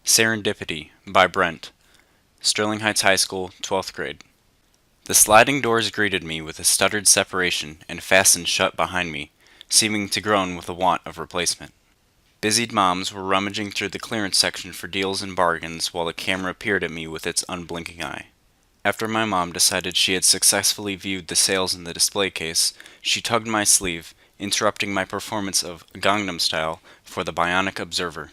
Serendipity by Brent, Sterling Heights High School, 12th grade. The sliding doors greeted me with a stuttered separation and fastened shut behind me, seeming to groan with the want of replacement. Busied moms were rummaging through the clearance section for deals and bargains while the camera peered at me with its unblinking eye. After my mom decided she had successfully viewed the sales in the display case, she tugged my sleeve, interrupting my performance of Gangnam Style for the Bionic Observer.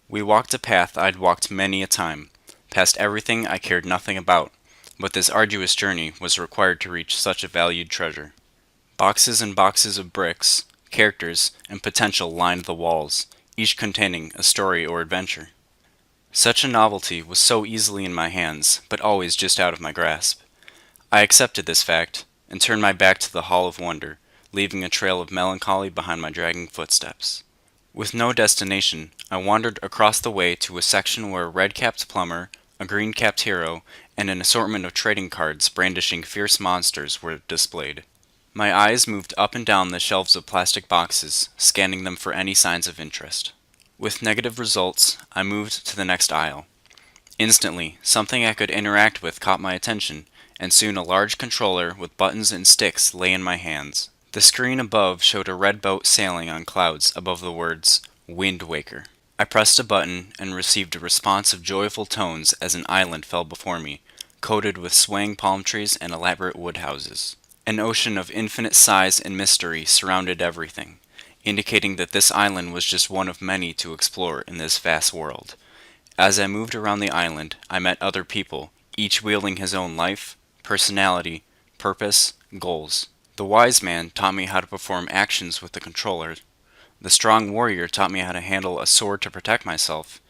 We walked a path I'd walked many a time, past everything I cared nothing about, but this arduous journey was required to reach such a valued treasure. Boxes and boxes of bricks, characters, and potential lined the walls, each containing a story or adventure. Such a novelty was so easily in my hands, but always just out of my grasp. I accepted this fact, and turned my back to the Hall of Wonder, leaving a trail of melancholy behind my dragging footsteps. With no destination, I wandered across the way to a section where a red-capped plumber, a green-capped hero, and an assortment of trading cards brandishing fierce monsters were displayed. My eyes moved up and down the shelves of plastic boxes, scanning them for any signs of interest. With negative results, I moved to the next aisle. Instantly, something I could interact with caught my attention, and soon a large controller with buttons and sticks lay in my hands. The screen above showed a red boat sailing on clouds above the words, Wind Waker. I pressed a button and received a response of joyful tones as an island fell before me, coated with swaying palm trees and elaborate wood houses. An ocean of infinite size and mystery surrounded everything, indicating that this island was just one of many to explore in this vast world. As I moved around the island, I met other people, each wielding his own life, personality, purpose, goals. The wise man taught me how to perform actions with the controller. The strong warrior taught me how to handle a sword to protect myself.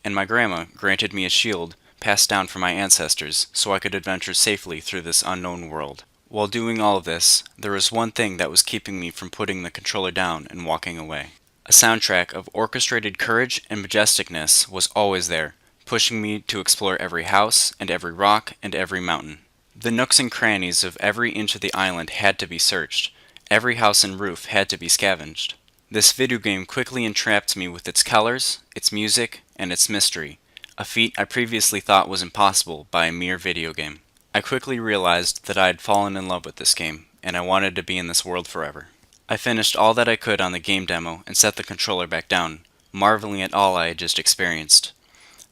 And my grandma granted me a shield passed down from my ancestors so I could adventure safely through this unknown world. While doing all of this, there was one thing that was keeping me from putting the controller down and walking away. A soundtrack of orchestrated courage and majesticness was always there, pushing me to explore every house and every rock and every mountain. The nooks and crannies of every inch of the island had to be searched. Every house and roof had to be scavenged. This video game quickly entrapped me with its colors, its music, and its mystery, a feat I previously thought was impossible by a mere video game. I quickly realized that I had fallen in love with this game, and I wanted to be in this world forever. I finished all that I could on the game demo and set the controller back down, marveling at all I had just experienced.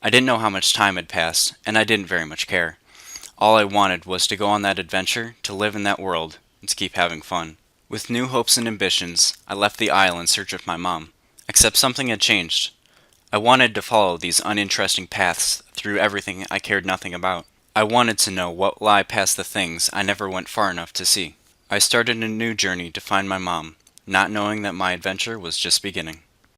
I didn't know how much time had passed, and I didn't very much care. All I wanted was to go on that adventure, to live in that world, and to keep having fun. With new hopes and ambitions, I left the isle in search of my mom. Except something had changed. I wanted to follow these uninteresting paths through everything I cared nothing about. I wanted to know what lay past the things I never went far enough to see. I started a new journey to find my mom, not knowing that my adventure was just beginning.